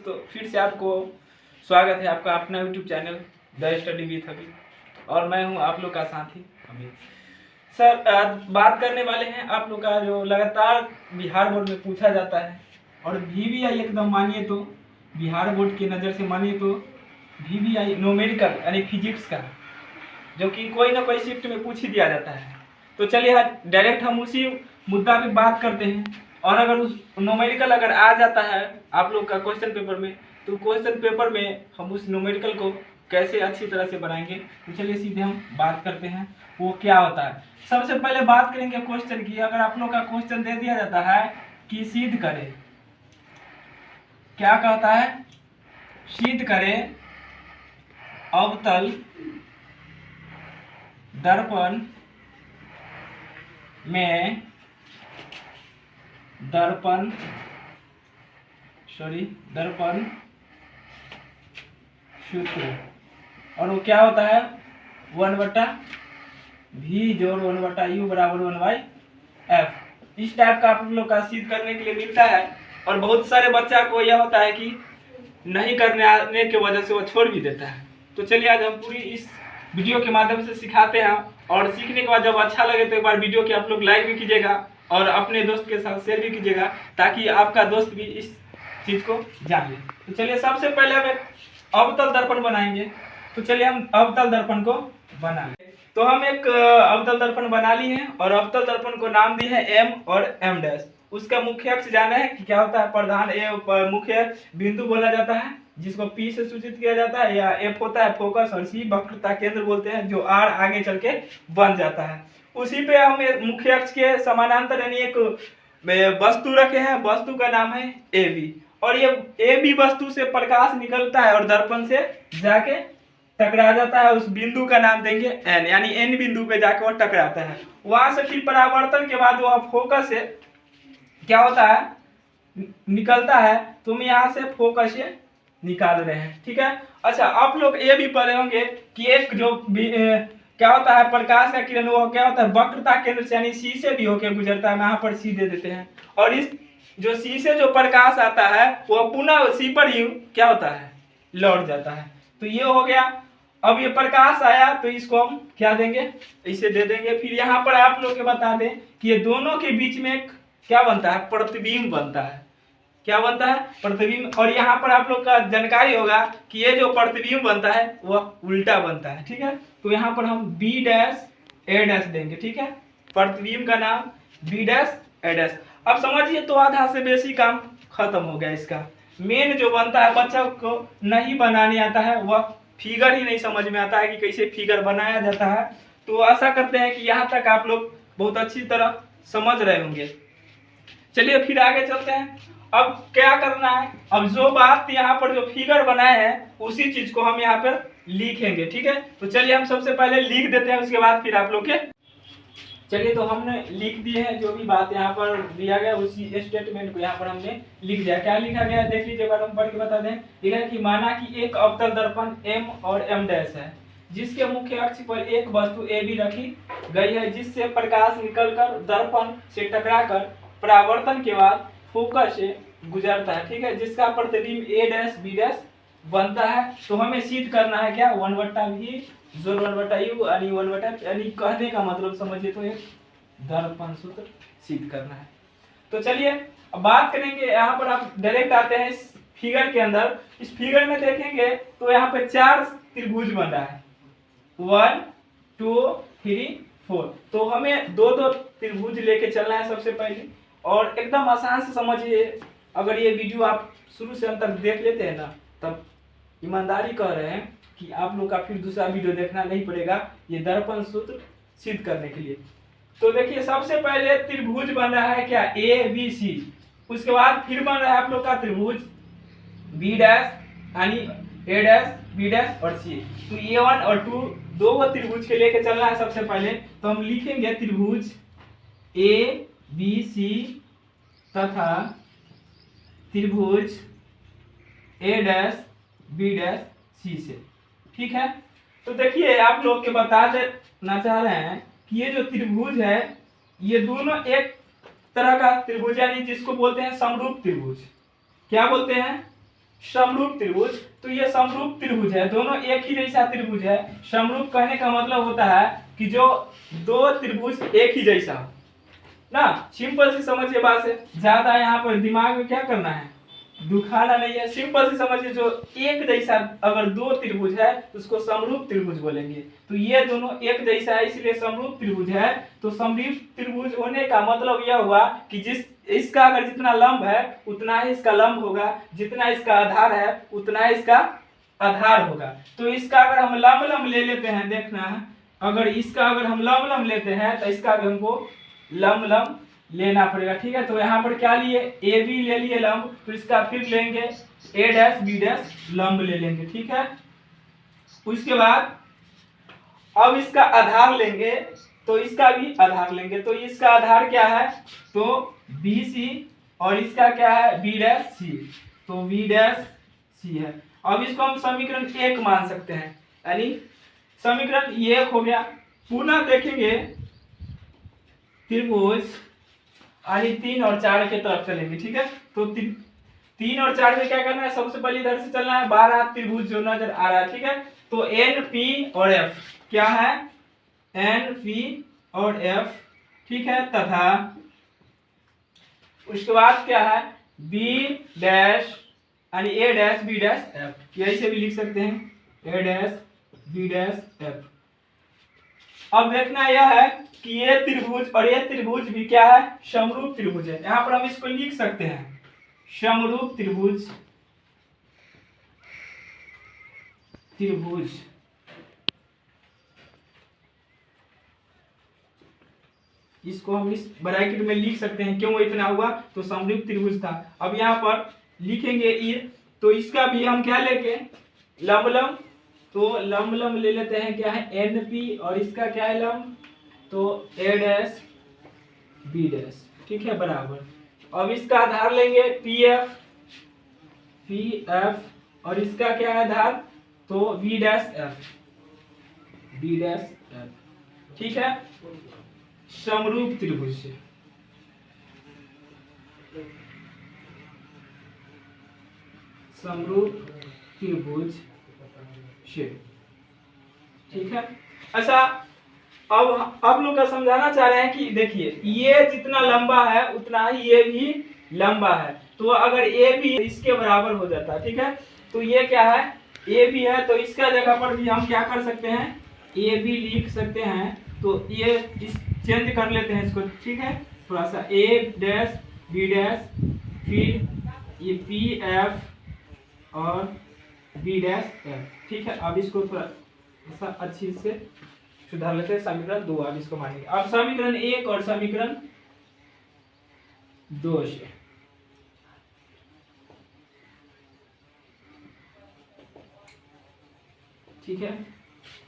दोस्तों, फिर से आपको स्वागत है आपका अपना YouTube channel the study with अभी। और मैं हूं आप लोग का साथी अमित। सर, आज बात करने वाले हैं आप लोग का जो लगातार बिहार बोर्ड में पूछा जाता है और VVI एकदम मानिए तो बिहार बोर्ड की नज़र से मानिए तो VVI न्यूमेरिकल यानी फिजिक्स का, जो कि कोई ना कोई शिफ्ट में पूछ ही दिया जाता है। तो चलिए आज डायरेक्ट हम उसी मुद्दा पे बात करते हैं। और अगर उस न्यूमेरिकल अगर आ जाता है आप लोग का क्वेश्चन पेपर में, तो क्वेश्चन पेपर में हम उस न्यूमेरिकल को कैसे अच्छी तरह से बनाएंगे। तो चलिए सीधे हम बात करते हैं वो क्या होता है। सबसे पहले बात करेंगे क्वेश्चन की। अगर आप लोग का क्वेश्चन दे दिया जाता है कि सिद्ध करें, क्या कहता है, सिद्ध करें अवतल दर्पण में दर्पण सूत्र, और वो क्या होता है 1/v जोड़ 1/u बराबर 1/f। इस टाइप का आप लोग का सिद्ध करने के लिए मिलता है। और बहुत सारे बच्चा को यह होता है कि नहीं करने आने की वजह से वो छोड़ भी देता है। तो चलिए आज हम पूरी इस वीडियो के माध्यम से सिखाते हैं। और सीखने के बाद जब अच्छा लगे तो एक बार वीडियो के आप लोग लाइक भी कीजिएगा और अपने दोस्त के साथ शेयर भी कीजिएगा, ताकि आपका दोस्त भी इस चीज़ को जान ले। तो चलिए सबसे पहले हम एक अवतल दर्पण बनाएंगे। तो चलिए हम अवतल दर्पण को बनाएंगे। तो हम एक अवतल दर्पण बना लिए हैं और अवतल दर्पण को नाम दी है M और M'। उसका मुख्य अक्ष जाना है कि क्या होता है, प्रधान A मुख्य बिंदु बोला जाता है जिसको P से सूचित किया जाता है, या F होता है फोकस, और C वक्रता केंद्र बोलते हैं जो R आगे चल के बन जाता है। उसी पे हम मुख्य अक्ष के समानांतर यानी एक वस्तु रखे हैं, वस्तु का नाम है AB। और ये AB वस्तु से प्रकाश निकलता है और दर्पण से जाके टकरा जाता है। उस बिंदु का नाम देंगे N, यानी N बिंदु पे जाके वो टकराता है। वहां से फिर परावर्तन के बाद वह फोकस से क्या होता है, निकलता है। तुम यहाँ से फोकस से निकाल रहे हैं, ठीक है। अच्छा, आप लोग ये भी पढ़े होंगे कि एक जो क्या होता है प्रकाश का किरण, वो क्या होता है वक्रता केंद्र से यानी C से भी होकर गुजरता है। यहाँ पर C दे देते हैं और इस जो C से जो प्रकाश आता है वो पुनः C पर ही क्या होता है, लौट जाता है। तो ये हो गया। अब ये प्रकाश आया तो इसको हम क्या देंगे, इसे दे देंगे। फिर यहाँ पर आप लोग के बता दें कि ये दोनों के बीच में एक क्या बनता है, प्रतिबिंब बनता है। क्या बनता है, प्रतिबिंब। और यहाँ पर आप लोग का जानकारी होगा कि ये जो प्रतिबिंब बनता है वह उल्टा बनता है, ठीक है। तो यहाँ पर हम B', A' देंगे, ठीक है। प्रतिबिंब का नाम B', A'। अब समझिए तो आधा से बेसी काम खत्म हो गया। इसका मेन जो बनता है, बच्चा को नहीं बनाने आता है, वह फिगर ही नहीं समझ में आता है कि कैसे फिगर बनाया जाता है। तो आशा करते हैं कि यहाँ तक आप लोग बहुत अच्छी तरह समझ रहे होंगे। चलिए फिर आगे चलते हैं। अब क्या करना है, अब जो बात यहाँ पर जो फिगर बनाए हैं उसी चीज को हम यहाँ पर लिखेंगे, ठीक है। तो चलिए हम सबसे पहले लिख देते हैं, उसके बाद फिर आप लोग के चलिए। तो हमने लिख दिए हैं जो भी बात यहाँ पर दिया गया, उसी स्टेटमेंट को यहाँ पर हमने लिख दिया। क्या लिखा गया है देख लीजिए, बार हम पढ़ के बता दें। लिखा है कि माना कि एक अवतल दर्पण M और M' है, जिसके मुख्य अक्ष पर एक वस्तु AB रखी गई है, जिससे प्रकाश निकलकर दर्पण से टकराकर परावर्तन के बाद फोकस से गुजरता है, ठीक है, जिसका प्रतिबिंब A', B' बनता है। तो हमें सिद्ध करना है क्या, 1/v जोड़ 1/u यानी 1/f, यानी कहने का मतलब समझिए तो एक दर्पण सूत्र सिद्ध करना है। तो चलिए अब बात करेंगे। यहाँ पर आप डायरेक्ट आते हैं इस फिगर के अंदर। इस फिगर में देखेंगे तो यहाँ पे 4 त्रिभुज बन रहा है, 1 2 3 4। तो हमें 2 त्रिभुज लेके चलना है सबसे पहले। और एकदम आसान से समझिए, अगर ये वीडियो आप शुरू से अंत तक देख लेते हैं ना, तब ईमानदारी कह रहे हैं कि आप लोग का फिर दूसरा वीडियो देखना नहीं पड़ेगा ये दर्पण सूत्र सिद्ध करने के लिए। तो देखिए सबसे पहले त्रिभुज बन रहा है क्या, ABC। उसके बाद फिर बन रहा है आप लोग का त्रिभुज B' यानी A', B' और C। तो A1 और 2 दो त्रिभुज के लेके चलना है सबसे पहले। तो हम लिखेंगे त्रिभुज ABC तथा त्रिभुज A', B', C से, ठीक है। तो देखिए आप लोग के बता देना चाह रहे हैं कि ये जो त्रिभुज है ये दोनों एक तरह का त्रिभुज यानी जिसको बोलते हैं समरूप त्रिभुज। क्या बोलते हैं, समरूप त्रिभुज, तो ये समरूप त्रिभुज है, दोनों एक ही जैसा त्रिभुज है। समरूप कहने का मतलब होता है कि जो दो त्रिभुज एक ही जैसा हो ना। सिंपल सी समझिए बात है, ज्यादा यहाँ पर दिमाग में क्या करना है, दुखाना नहीं है। सिंपल सी समझिए, जो एक जैसा अगर दो त्रिभुज है तो उसको समरूप त्रिभुज बोलेंगे। तो ये दोनों एक जैसा है इसलिए समरूप त्रिभुज है। तो समरूप त्रिभुज होने का मतलब यह हुआ कि जिस इसका अगर जितना लंब है उतना ही इसका लंब होगा, जितना इसका आधार है उतना ही इसका आधार होगा। तो इसका अगर हम लंब लंब ले लेते हैं, देखना है, अगर इसका अगर हम लंब लंब लेते हैं तो इसका भी हमको लंब लंब लेना पड़ेगा। ठीक है, तो यहाँ पर क्या लिए, ए बी ले लिए लंब, तो इसका फिर लेंगे ए डैश बी डैश लंब ले लेंगे। ठीक है, उसके बाद अब इसका आधार लेंगे, तो इसका भी आधार लेंगे। तो इसका आधार क्या है, तो बी सी, और इसका क्या है, बी डैश सी, तो बी डैश सी है। अब इसको हम समीकरण 1 मान सकते हैं, यानी समीकरण 1 हो गया। पुनः देखेंगे त्रिभुज यानी 3 और 4 की तरफ चलेंगे। ठीक है, तो 3 और 4 में क्या करना है, सबसे पहले इधर से चलना है, 12 त्रिभुज जो नजर आ रहा है। ठीक है, तो एन पी और एफ क्या है, एन पी और एफ। ठीक है, तथा उसके बाद क्या है, बी डैश यानी ए डैश बी डैश एफ, ऐसे भी लिख सकते हैं, ए डैश बी डैश एफ। अब देखना यह है कि ये त्रिभुज और ये त्रिभुज भी क्या है, समरूप त्रिभुज है। यहां पर हम इसको लिख सकते हैं समरूप त्रिभुज, त्रिभुज इसको हम इस ब्रैकेट में लिख सकते हैं। क्यों इतना हुआ, तो समरूप त्रिभुज था। अब यहाँ पर लिखेंगे ये, तो इसका भी हम क्या लेंगे, लंब लंब, तो लंब लंब ले लेते हैं, क्या है, एन पी, और इसका क्या है लंब, तो ए डैश बी डैश। ठीक है, बराबर। अब इसका आधार लेंगे पी एफ, पी एफ, और इसका क्या है आधार, तो B dash F, B dash F. ठीक है, समरूप त्रिभुज से, समरूप त्रिभुज से। ठीक है, अच्छा अब लोग का समझाना चाह रहे हैं कि देखिए ये जितना लंबा है उतना ही ये भी लंबा है। तो अगर ए भी इसके बराबर हो जाता है, ठीक है, तो ये क्या है, ए भी है, तो इसका जगह पर भी हम क्या कर सकते हैं, ए भी लिख सकते हैं। तो ये इस चेंज कर लेते हैं इसको। ठीक है, थोड़ा सा ए डैश बी डैश, फिर ये पी एफ और बी डैश एफ। ठीक है, अब इसको थोड़ा सा अच्छी से सुधार लेते हैं। समीकरण 2 अब इसको मानेंगे। अब समीकरण 1 और समीकरण 2 से ठीक है,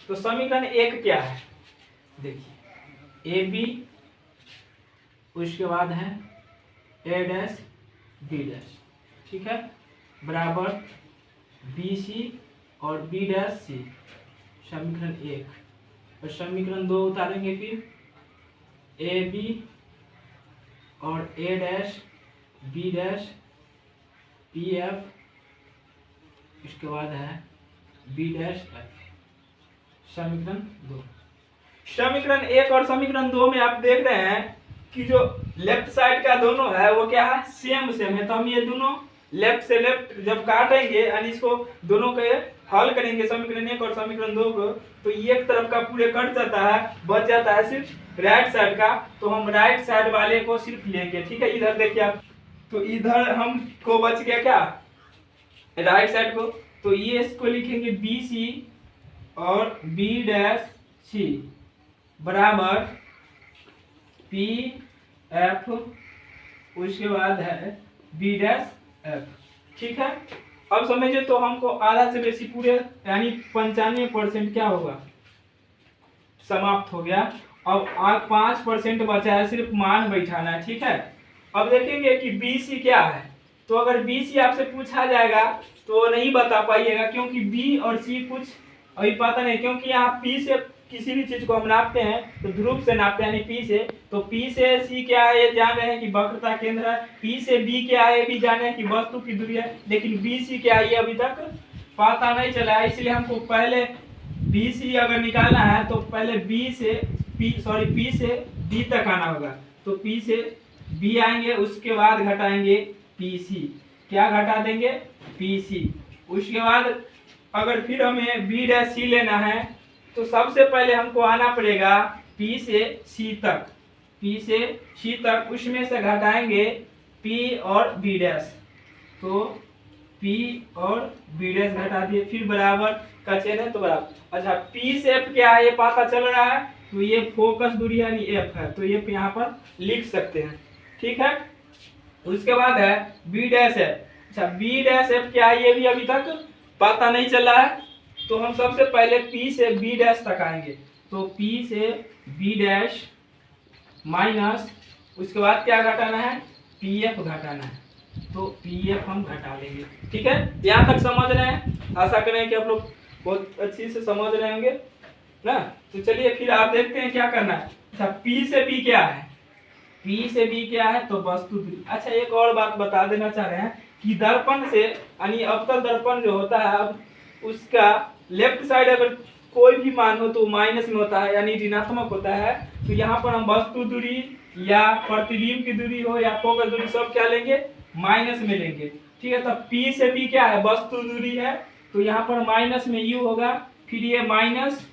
तो समीकरण 1 क्या है, देखिए ए बी, उसके बाद है ए डैश बी डैश। ठीक है, बराबर बी सी और बी डैश सी, समीकरण 1। और समीकरण 2 उतारेंगे, फिर ए बी और A dash B dash P F, इसके बाद है बी डैश एफ, समीकरण 2। समीकरण 1 और समीकरण 2 में आप देख रहे हैं कि जो लेफ्ट साइड का दोनों है वो क्या है, सेम सेम है। तो हम ये दोनों लेफ्ट से लेफ्ट जब काटेंगे यानी इसको दोनों के हल करेंगे, समीकरण 1 और समीकरण 2 को, तो एक तरफ का पूरे कट जाता है, बच जाता है सिर्फ राइट साइड का। तो हम राइट साइड वाले को सिर्फ लेंगे। ठीक है, इधर देखिए आप, तो इधर हमको बच गया क्या, राइट साइड को, तो ये इसको लिखेंगे बी सी और बी डैश सी बराबर पी एफ, उसके बाद है बी डैश एफ। ठीक है, अब समझिए, तो हमको आधा से बेसी पूरे यानी 95% क्या होगा, समाप्त हो गया। अब 5% बचा है, सिर्फ मान बैठाना है। ठीक है, अब देखेंगे कि बी सी क्या है। तो अगर बी सी आपसे पूछा जाएगा तो नहीं बता पाइएगा, क्योंकि बी और सी कुछ अभी पता नहीं, क्योंकि यहाँ पी से किसी भी चीज को हम नापते हैं तो ध्रुव से नापते हैं, यानी पी से। तो पी से सी क्या है ये जान रहे हैं कि वक्रता केंद्र है, पी से बी क्या है ये भी जान रहे हैं कि वस्तु की दूरी है, लेकिन बी सी क्या है ये अभी तक पता नहीं चला है। इसलिए हमको पहले बी सी अगर निकालना है तो पहले पी से बी तक आना होगा। तो पी से बी आएंगे, उसके बाद घटाएंगे पी सी, क्या घटा देंगे पी सी। उसके बाद अगर फिर हमें बी डैश सी लेना है तो सबसे पहले हमको आना पड़ेगा पी से सी तक, पी से सी तक, उसमें से घटाएंगे पी और बी डैश। तो पी और बी डैश घटा दिए, फिर बराबर का चिन्ह है तो बराबर। अच्छा पी से एफ क्या है ये पता चल रहा है, तो ये फोकस दूरी यानी एफ है, तो ये यहाँ पर लिख सकते हैं, ठीक है। उसके बाद है बी डैश एफ। अच्छा बी डैश एफ क्या है ये भी अभी तक पता नहीं चला है, तो हम सबसे पहले P से B डैश तक आएंगे। तो P से B डैश माइनस, उसके बाद क्या घटाना है PF घटाना है, तो PF हम घटा लेंगे, ठीक है। यहाँ तक समझ रहे हैं, आशा करें कि आप लोग बहुत अच्छी से समझ रहे होंगे ना। तो चलिए फिर आप देखते हैं क्या करना है। अच्छा P से B क्या है, P से B क्या है तो वस्तु दूरी। अच्छा एक और बात बता देना चाह रहे हैं कि दर्पण से यानी अवतल दर्पण जो होता है, अब उसका लेफ्ट साइड अगर कोई भी मान हो तो माइनस में होता है यानी ऋणात्मक होता है। तो यहाँ पर हम वस्तु दूरी या प्रतिबिंब की दूरी हो या फोकस दूरी सब क्या लेंगे माइनस में लेंगे, ठीक है। तो P से B क्या है वस्तु दूरी है, तो यहाँ पर माइनस में U होगा, फिर ये माइनस,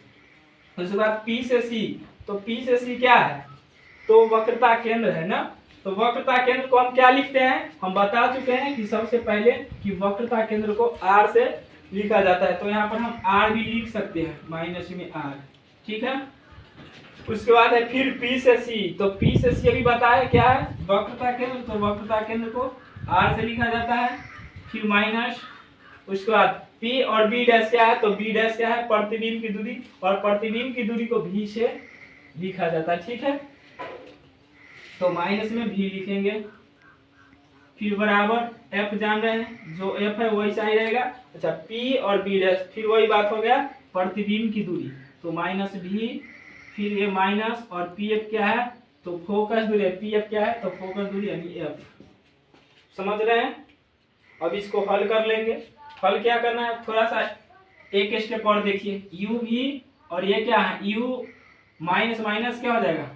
उसके बाद P से C, तो P से C क्या है तो वक्रता केंद्र है ना। तो वक्रता केंद्र को हम क्या लिखते हैं, हम बता चुके हैं कि सबसे पहले कि वक्रता केंद्र को R से लिखा जाता है, तो यहाँ पर हम R भी लिख सकते हैं माइनस में R, ठीक है। उसके बाद है फिर P से C, तो P से C अभी बताया क्या है वक्रता केंद्र, तो वक्रता केंद्र को R से लिखा जाता है, फिर माइनस, उसके बाद P और B डैश क्या है तो B डैश क्या है प्रतिबिंब की दूरी, और प्रतिबिंब की दूरी को V से लिखा जाता है, ठीक है। तो माइनस में भी लिखेंगे, फिर बराबर F जान रहे हैं, जो F है वही सही रहेगा। अच्छा P और B डैश, फिर वही बात हो गया प्रतिबिंब की दूरी, तो माइनस भी, फिर ये माइनस, और PF क्या है तो फोकस दूरी, PF क्या है तो फोकस दूरी यानी F, समझ रहे हैं। अब इसको हल कर लेंगे। हल क्या करना है, थोड़ा सा एक स्टेप और देखिए, U भी और ये क्या है U माइनस माइनस क्या हो जाएगा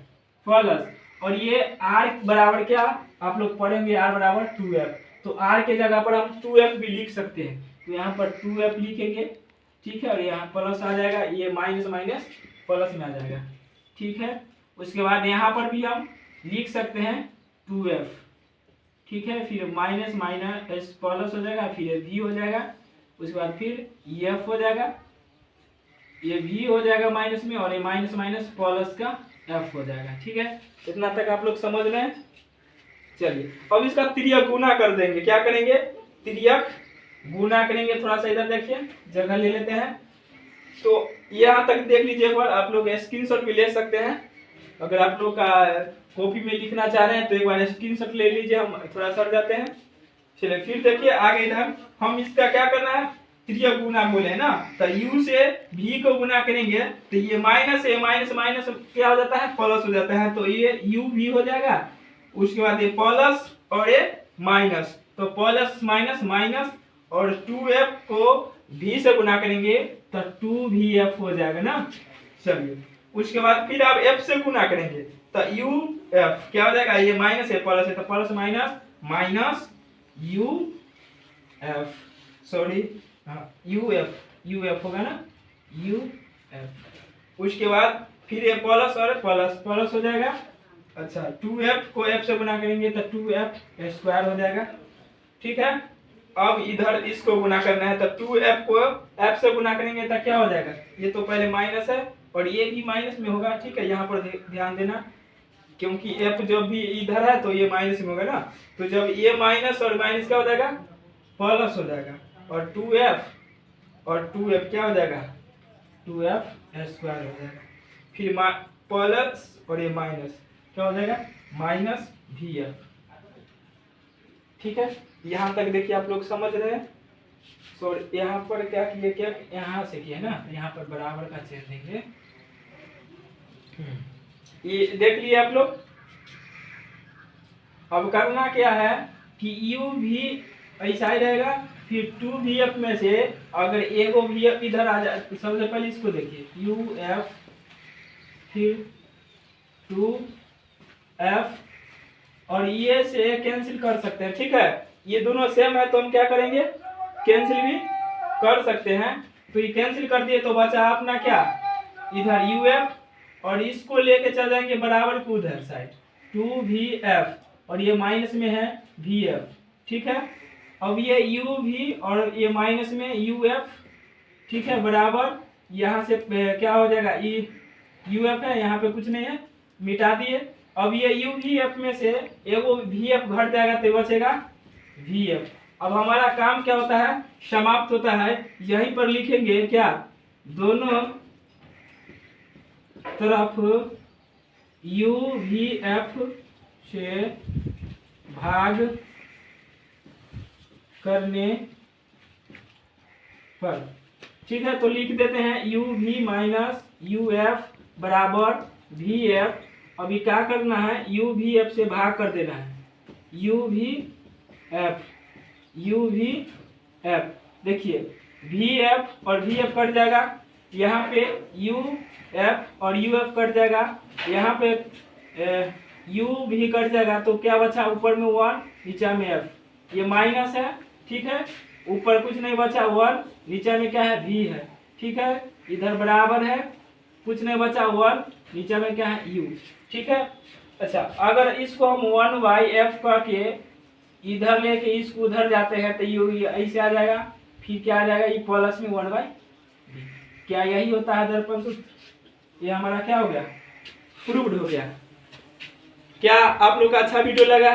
प्लस, और ये R बराबर क्या आप लोग पढ़ेंगे R बराबर 2F, तो R के जगह पर हम 2F भी लिख सकते हैं, तो यहाँ पर 2F लिखेंगे, ठीक है। और यहाँ प्लस आ जाएगा, ये माइनस माइनस प्लस में आ जाएगा, ठीक है। उसके बाद यहाँ पर भी हम लिख सकते हैं 2F, ठीक है। फिर माइनस माइनस प्लस हो जाएगा, फिर ये V हो जाएगा, उसके बाद फिर F हो जाएगा, ये V हो जाएगा माइनस में, और ये माइनस माइनस प्लस का F हो जाएगा, ठीक है। इतना तक आप लोग समझ रहे हैं। चलिए अब इसका तिर्यक गुना कर देंगे, क्या करेंगे तिर्यक गुना करेंगे। थोड़ा सा इधर देखिए, जगह ले लेते हैं। तो यहाँ तक देख लीजिए एक बार, आप लोग स्क्रीनशॉट भी ले सकते हैं, अगर आप लोग का कॉपी में लिखना चाह रहे हैं तो एक बार स्क्रीनशॉट ले लीजिए। हम थोड़ा सर जाते हैं, चलिए फिर देखिए आगे इधर हम इसका क्या करना है तिर्यक गुना बोले है ना, तो U से V को गुना करेंगे तो ये माइनस है, माइनस माइनस क्या हो जाता है प्लस हो जाता है, तो ये UV हो जाएगा। उसके बाद ये प्लस और ये माइनस, तो प्लस माइनस माइनस, और 2F को V से गुना करेंगे तो 2VF हो जाएगा ना। चलिए उसके बाद फिर आप F से गुना करेंगे तो UF क्या हो जाएगा, ये माइनस है प्लस है तो plus minus minus UF, sorry हाँ UF होगा ना UF। उसके बाद फिर ये प्लस और प्लस प्लस हो जाएगा। अच्छा 2F को F से गुना करेंगे तो 2F स्क्वायर हो जाएगा, ठीक है। अब इधर इसको गुना करना है तो 2F को F से गुना करेंगे तो क्या हो जाएगा, ये तो पहले माइनस है और ये भी माइनस में होगा, ठीक है। यहाँ पर ध्यान देना, क्योंकि F जब भी इधर है तो ये माइनस में होगा ना, तो जब ये माइनस और माइनस क्या हो जाएगा प्लस हो जाएगा, और 2F क्या हो जाएगा 2F स्क्वायर हो जाएगा। फिर प्लस और ये माइनस क्या हो जाएगा माइनस VF, ठीक है। यहाँ तक देखिए आप लोग समझ रहे हैं। सॉरी यहाँ पर क्या किए, क्या यहाँ से किए ना, यहाँ पर बराबर का चिन्ह देंगे, ये देख लिए आप लोग। अब करना क्या है कि u भी ऐसा ही रहेगा, फिर 2vf में से अगर एगो vf इधर आ जाए तो सबसे पहले इसको देखिए uf फिर 2f और ये से कैंसिल कर सकते हैं, ठीक है। ये दोनों सेम है तो हम क्या करेंगे, कैंसिल भी कर सकते हैं। तो ये कैंसिल कर दिए तो बचा अपना क्या, इधर uf और इसको लेके चल जाएंगे बराबर को उधर साइड 2vf और ये माइनस में है vf, ठीक है। अब ये uv और ये माइनस में uf, ठीक है, बराबर यहाँ से क्या हो जाएगा, uf है यहाँ पे कुछ नहीं है, मिटा दिए। अब ये uvf में से एगो vf घट जाएगा तो बचेगा vf। अब हमारा काम क्या होता है, समाप्त होता है, यहीं पर लिखेंगे क्या, दोनों तरफ uvf से भाग करने पर, ठीक है। तो लिख देते हैं uv माइनस uf बराबर vf। अभी क्या करना है, uvf से भाग कर देना है, uvf देखिए vf और vf कट जाएगा, यहाँ पे uf और uf कट जाएगा, यहाँ पे u भी कट जाएगा, तो क्या बचा, ऊपर में 1 नीचे में f, ये माइनस है, ठीक है, ऊपर कुछ नहीं बचा 1, नीचे में क्या है v है, ठीक है, इधर बराबर है, कुछ नहीं बचा 1, नीचे में क्या है u, ठीक है। अच्छा, अगर इसको हम 1/f करके इधर लेके इसको उधर जाते हैं तो ये ऐसे आ जाएगा, फिर क्या आ जाएगा, ये प्लस में 1/b, क्या यही होता है दर्पण सूत्र। ये हमारा क्या हो गया, प्रूव्ड हो गया। क्या आप लोग का अच्छा वीडियो लगा?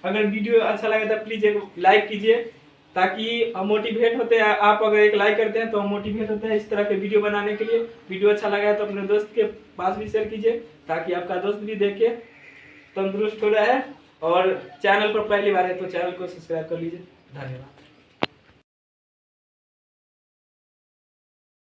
अगर वीडियो अच्छा लगा तो प्लीज एक लाइक कीजिए, ताकि हम मोटिवेट होते हैं। आप अगर एक लाइक करते हैं तो हम मोटिवेट होते हैं इस तरह के वीडियो बनाने के लिए। वीडियो अच्छा लगा है तो अपने दोस्त के पास भी शेयर कीजिए, ताकि आपका दोस्त भी देख के तंदुरुस्त हो रहा है। और चैनल पर पहली बार है तो चैनल को सब्सक्राइब कर लीजिए। धन्यवाद।